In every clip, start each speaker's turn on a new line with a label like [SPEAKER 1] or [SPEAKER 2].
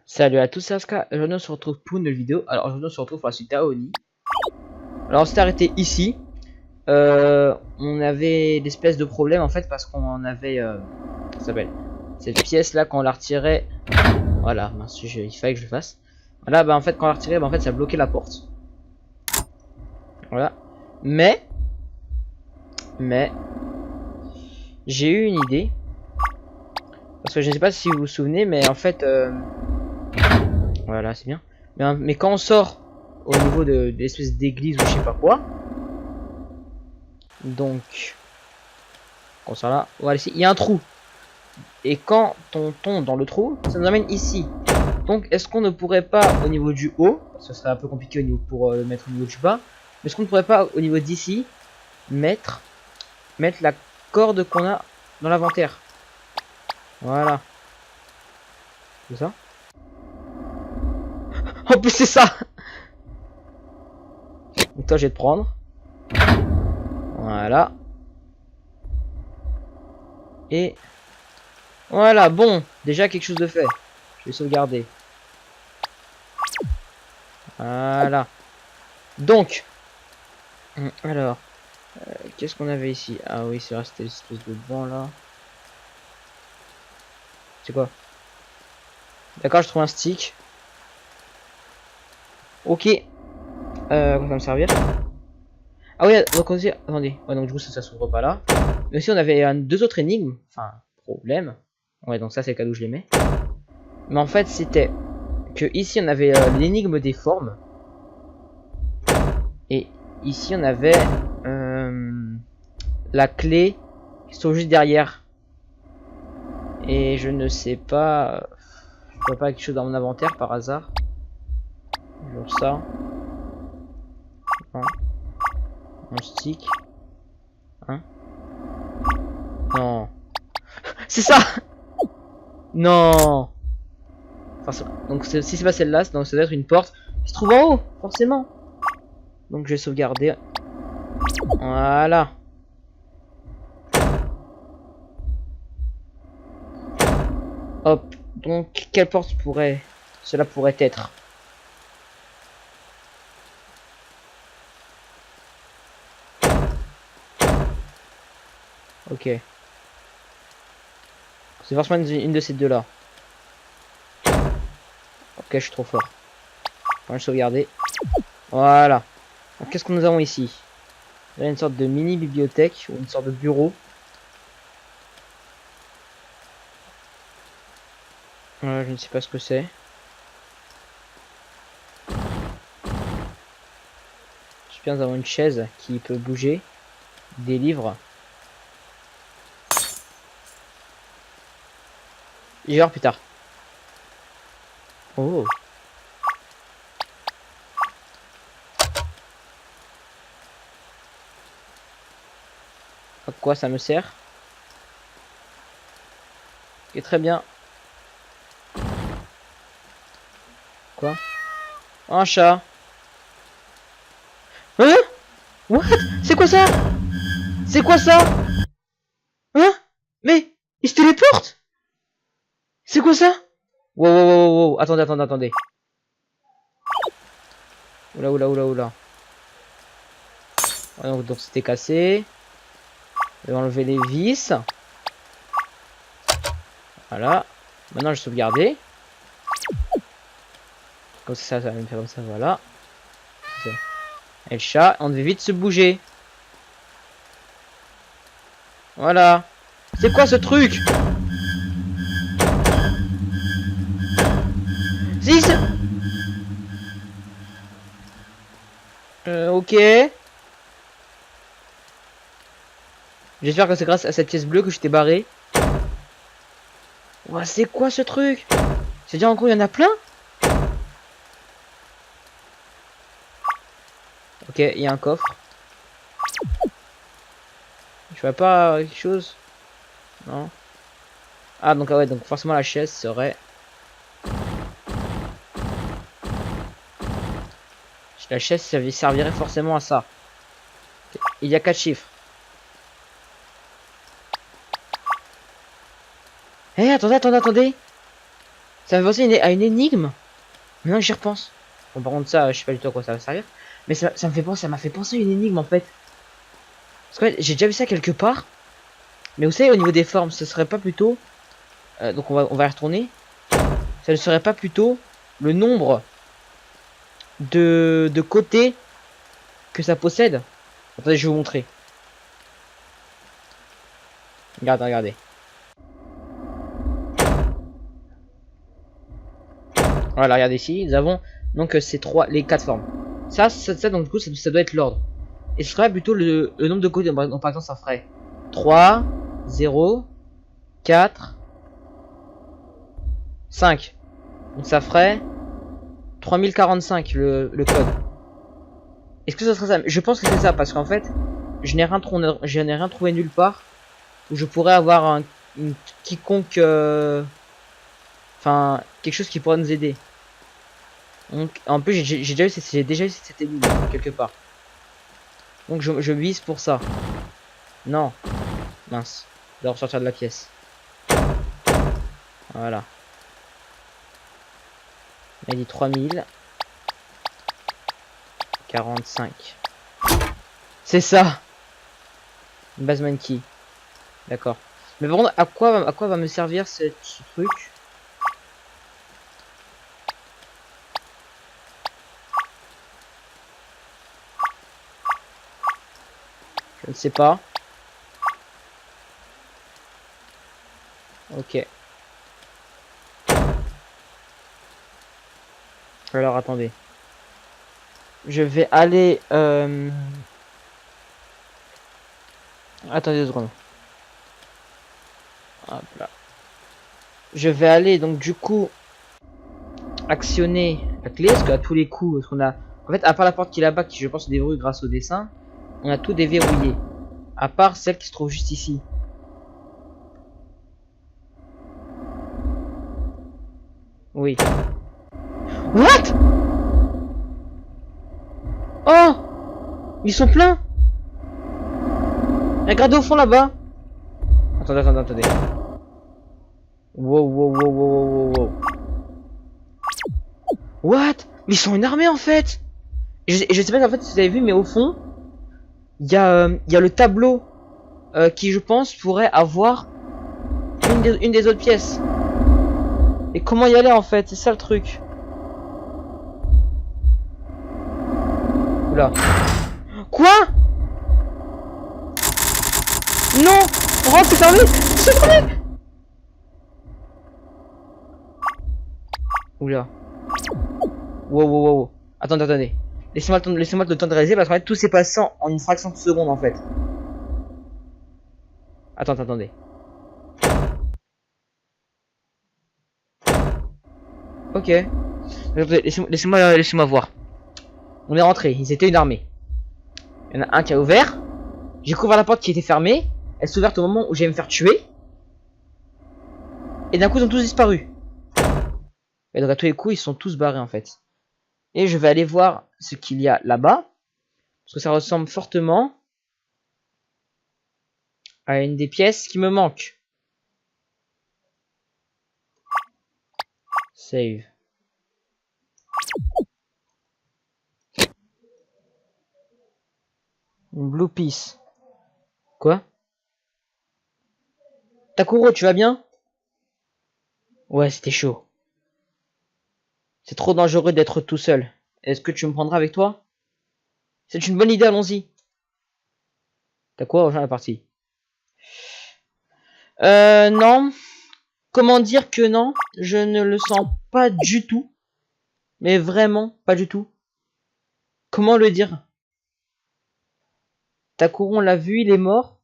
[SPEAKER 1] Salut à tous, c'est Aska. Aujourd'hui on se retrouve pour une nouvelle vidéo. Alors aujourd'hui on se retrouve pour la suite à Oni. Alors on s'est arrêté ici. On avait l'espèce de problème en fait parce qu'on avait ça s'appelle cette pièce là quand on la retirait. Voilà, mince, il fallait que je le fasse. Voilà, bah en fait quand on la retirait, bah, en fait ça bloquait la porte. Voilà. Mais j'ai eu une idée. Parce que je ne sais pas si vous vous souvenez, mais en fait voilà, c'est bien. Mais quand on sort au niveau de l'espèce d'église ou je sais pas quoi. Donc, on sort là. Voilà, ici, il y a un trou. Et quand on tombe dans le trou, ça nous amène ici. Donc, est-ce qu'on ne pourrait pas, au niveau du haut, ce serait un peu compliqué au niveau pour le mettre au niveau du bas, mais est-ce qu'on ne pourrait pas, au niveau d'ici, mettre la corde qu'on a dans l'inventaire? Voilà. C'est ça? En plus, c'est ça! Donc, toi, je vais te prendre. Voilà. Et voilà, bon, déjà quelque chose de fait. Je vais sauvegarder. Voilà. Donc, alors, qu'est-ce qu'on avait ici? Ah oui, c'est vrai, c'était l'espèce de banc là. C'est quoi? D'accord, je trouve un stick. Ok. Quoi ça va me servir? Ah oui, donc on dit... Attendez. Ouais, donc du coup, ça s'ouvre pas là. Mais aussi, on avait deux autres énigmes. Enfin, problème. Ouais, donc ça, c'est le cas où je les mets. Mais en fait, c'était que ici, on avait l'énigme des formes. Et ici, on avait la clé qui se trouve juste derrière. Et je ne sais pas... Je vois pas quelque chose dans mon inventaire par hasard. Genre ça. Non. Mon stick. Hein? Non. C'est ça! Non! Enfin, donc si c'est pas celle-là, donc ça doit être une porte qui se trouve en haut, forcément. Donc je vais sauvegarder. Voilà. Hop. Donc quelle porte cela pourrait être? Ok. C'est forcément une de ces deux-là. Ok, je suis trop fort. On va sauvegarder. Voilà. Qu'est-ce que nous avons ici? Il y a une sorte de mini bibliothèque ou une sorte de bureau. Voilà, je ne sais pas ce que c'est. Super, nous avons une chaise qui peut bouger. Des livres. Je vais voir plus tard. Oh. À quoi ça me sert? Ok, très bien. Quoi? Un chat. Hein? What? C'est quoi ça? C'est quoi ça? Hein? Mais il se téléporte? C'est quoi ça? Wow, wow, wow, wow, wow. Attendez, attendez, attendez. Oula, oula, oula, oula. Ah, donc c'était cassé. Je vais enlever les vis. Voilà. Maintenant je vais sauvegarder. Comme ça va me faire comme ça, voilà. Et le chat, on devait vite se bouger. Voilà. C'est quoi ce truc? Si, ok. J'espère que c'est grâce à cette pièce bleue que je t'ai barré. Ouah, c'est quoi ce truc? C'est-à-dire en gros il y en a plein? Ok, il y a un coffre. Je vois pas quelque chose? Non. Ah donc ah ouais, donc forcément la chaise serait... La chaise servirait forcément à ça. Okay. Il y a 4 chiffres. Eh, attendez, attendez, attendez. Ça me fait penser à une énigme. Maintenant que j'y repense. Bon, par contre, ça, je sais pas du tout à quoi ça va servir. Mais ça me fait penser, ça m'a fait penser à une énigme en fait. Parce que ouais, j'ai déjà vu ça quelque part. Mais vous savez, au niveau des formes, ce serait pas plutôt. Donc on va y retourner. Ça ne serait pas plutôt le nombre de côtés que ça possède. Attendez, je vais vous montrer. Regardez, regardez. Voilà, regardez ici. Nous avons donc les quatre formes. Ça donc du coup, ça doit être l'ordre. Et ce serait plutôt le nombre de côtés. Donc, par exemple, ça ferait 3, 0, 4, 5. Donc ça ferait 3045 le code. Est-ce que ça serait ça? Je pense que c'est ça parce qu'en fait, je n'ai rien trouvé nulle part où je pourrais avoir une quiconque, enfin, quelque chose qui pourrait nous aider. Donc, en plus, j'ai déjà eu cette énigme quelque part. Donc, je vise pour ça. Non, mince, je dois ressortir de la pièce. Voilà. Il a dit 3045. C'est ça. Une base key. D'accord. Mais par contre, à quoi va me servir ce truc? Je ne sais pas. Ok. Alors attendez. Je vais aller... Attendez 2 secondes. Hop là. Je vais aller donc du coup actionner la clé parce qu'à tous les coups, parce qu'on a... En fait, à part la porte qui est là-bas, qui je pense se déverrouille grâce au dessin, on a tout déverrouillé. À part celle qui se trouve juste ici. Oui. What? Oh! Ils sont pleins! Regardez au fond là-bas! Attendez. Wow. What? Mais ils sont une armée en fait! Je sais pas en fait si vous avez vu, mais au fond, il y a le tableau qui, je pense, pourrait avoir une des autres pièces. Et comment y aller en fait? C'est ça le truc. Oula. Quoi? Non! Rentre, c'est fermé! C'est fermé! Oula. Wow. Attendez. Laissez-moi le temps de réaliser parce qu'en fait tout s'est passé en une fraction de seconde en fait. Attendez. Ok. Laissez-moi voir. On est rentré, ils étaient une armée. Il y en a un qui a ouvert. J'ai couvert la porte qui était fermée. Elle s'est ouverte au moment où j'allais me faire tuer. Et d'un coup ils ont tous disparu. Et donc à tous les coups ils sont tous barrés en fait. Et je vais aller voir ce qu'il y a là-bas. Parce que ça ressemble fortement à une des pièces qui me manque. Save. Une blue piece. Quoi? Takuro, tu vas bien? Ouais, c'était chaud. C'est trop dangereux d'être tout seul. Est-ce que tu me prendras avec toi? C'est une bonne idée, allons-y. T'as quoi? Rejoins la partie. Non. Comment dire que non? Je ne le sens pas du tout. Mais vraiment, pas du tout. Comment le dire? Takuro, on l'a vu, il est mort.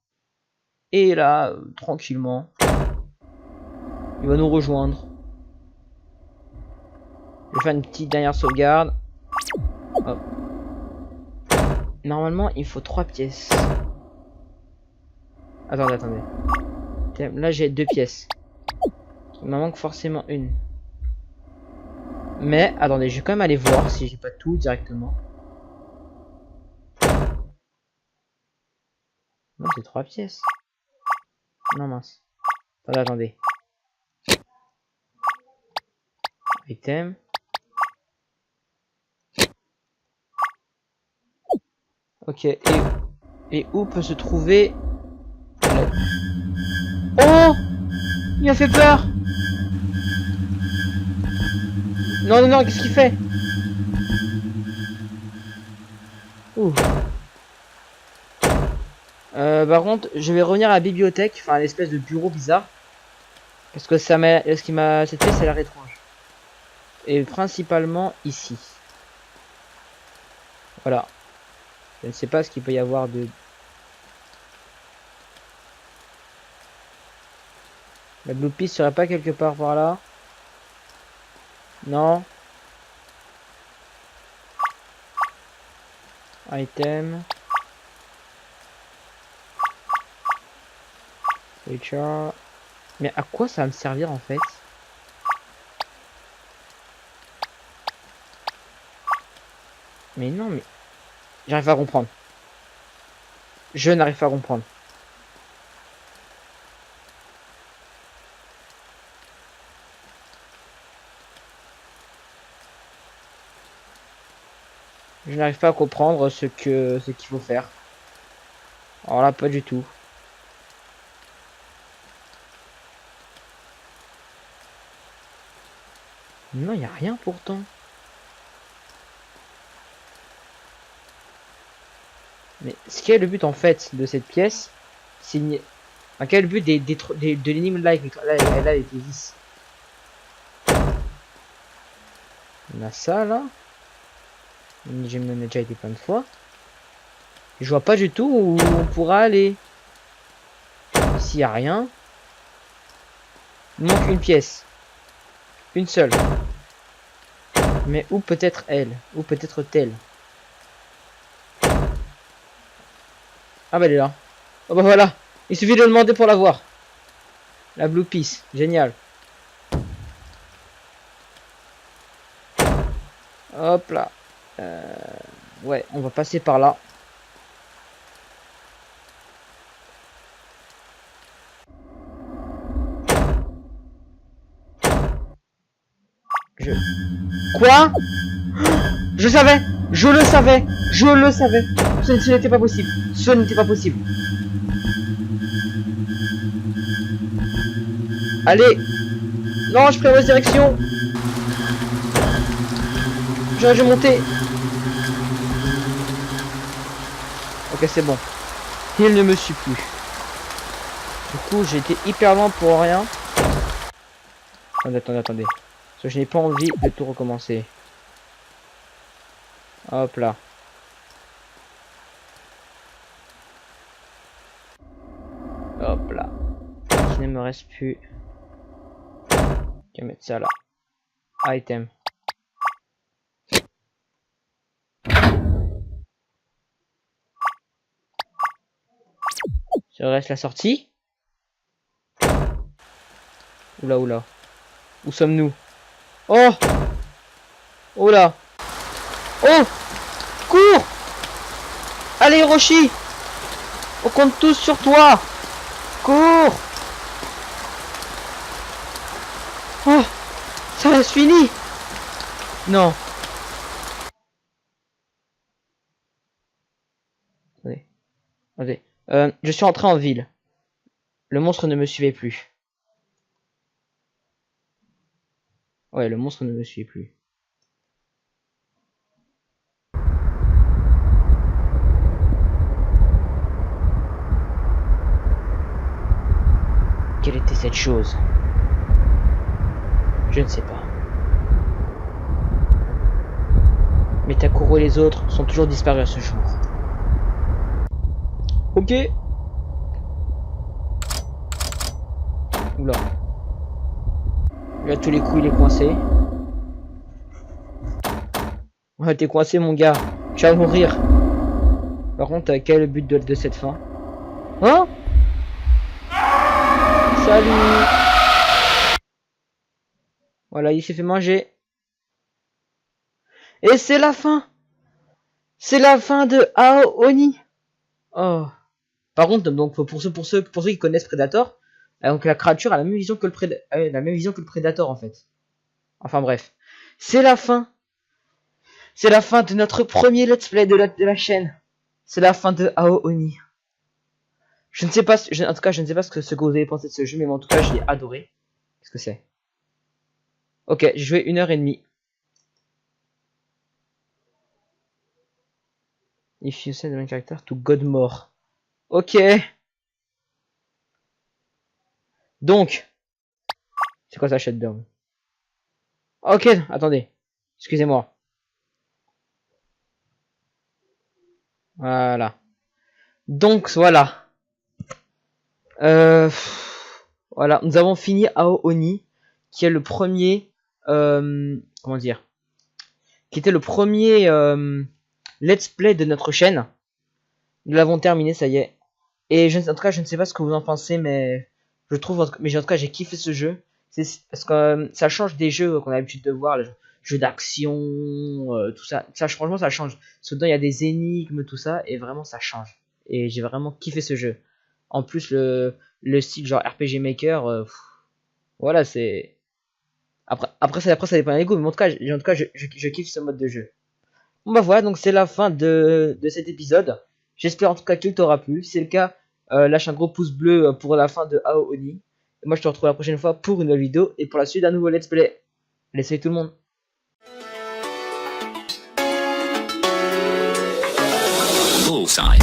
[SPEAKER 1] Et là, tranquillement, il va nous rejoindre. Je vais faire une petite dernière sauvegarde. Hop. Normalement, il faut 3 pièces. Attendez. Là, j'ai 2 pièces. Il m'en manque forcément une. Mais, attendez, je vais quand même aller voir si j'ai pas tout directement. Non, c'est 3 pièces. Non, mince. Attendez. Item. Ok, et où peut se trouver... Oh! Il m'a fait peur! Non, non, non, qu'est-ce qu'il fait? Ouh. Par contre, je vais revenir à la bibliothèque, enfin à l'espèce de bureau bizarre. Parce que ça m'a... Ce qui m'a... Cette pièce, elle a l'air étrange. Et principalement ici. Voilà. Je ne sais pas ce qu'il peut y avoir de... La blue piste serait pas quelque part par là? Non. Item. Feature. Mais à quoi ça va me servir en fait? Mais non, mais... J'arrive pas à comprendre. Je n'arrive pas à comprendre. Je n'arrive pas à comprendre ce qu'il faut faire. Alors là, pas du tout. Non, il n'y a rien pourtant. Mais ce qui est le but en fait de cette pièce, c'est enfin, quel est le but de l'énigme là avec les vis. On a ça là. J'ai déjà été plein de fois. Je vois pas du tout où on pourra aller. S'il y a rien. Il manque une pièce. Une seule. Mais où peut-être elle? Où peut-être telle? Ah bah elle est là. Oh bah voilà. Il suffit de le demander pour la voir. La Blue Piece. Génial. Hop là. Ouais, on va passer par là. Quoi? Je savais! Je le savais! Je le savais! Ce n'était pas possible! Ce n'était pas possible! Allez! Non, je prends mauvaise direction! J'aurais dû monter! Ok, c'est bon. Il ne me suit plus. Du coup, j'ai été hyper loin pour rien. Attendez. Parce que je n'ai pas envie de tout recommencer. Hop là. Hop là. Il ne me reste plus qu'à mettre ça là. Item. Ça reste la sortie. Oula. Où sommes-nous? Oh! Oh là! Oh! Cours! Allez, Hiroshi! On compte tous sur toi! Cours! Oh! Ça reste fini! Non! Attendez. Je suis entré en ville. Le monstre ne me suivait plus. Ouais, le monstre ne me suivait plus. Quelle était cette chose? Je ne sais pas. Mais Takuro et les autres sont toujours disparus à ce jour. Ok. Oula. Là, tous les coups, il est coincé. Ouais, t'es coincé, mon gars. Tu vas mourir. Par contre, quel est le but de cette fin? Hein? Salut! Voilà, il s'est fait manger. Et c'est la fin! C'est la fin de Ao Oni! Oh. Par contre, donc pour ceux qui connaissent Predator, donc la créature a la même vision que le Predator en fait. Enfin bref. C'est la fin. C'est la fin de notre premier let's play de la chaîne. C'est la fin de Ao Oni. Je ne sais pas, en tout cas, je ne sais pas ce que vous avez pensé de ce jeu, mais en tout cas, je l'ai adoré. Qu'est-ce que c'est? Ok, j'ai joué 1h30. If you send the main character to Godmore. Ok. Donc, c'est quoi ça, Shutdown? Ok, attendez. Excusez-moi. Voilà. Donc, voilà. Voilà, nous avons fini Ao Oni, qui est le premier... comment dire? Qui était le premier let's play de notre chaîne. Nous l'avons terminé, ça y est. Et en tout cas, je ne sais pas ce que vous en pensez, mais je trouve, mais en tout cas, j'ai kiffé ce jeu. C'est parce que ça change des jeux qu'on a l'habitude de voir, les jeux d'action, tout ça. Franchement, ça change. Parce que dedans, il y a des énigmes, tout ça, et vraiment, ça change. Et j'ai vraiment kiffé ce jeu. En plus, le style genre RPG Maker, voilà, c'est. Après, ça dépend des goûts, mais en tout cas, je kiffe ce mode de jeu. Bon bah voilà, donc c'est la fin de cet épisode. J'espère en tout cas qu'il t'aura plu. Si c'est le cas, lâche un gros pouce bleu pour la fin de Ao Oni. Et moi je te retrouve la prochaine fois pour une nouvelle vidéo et pour la suite d'un nouveau let's play. Allez, salut tout le monde.
[SPEAKER 2] Bullseye.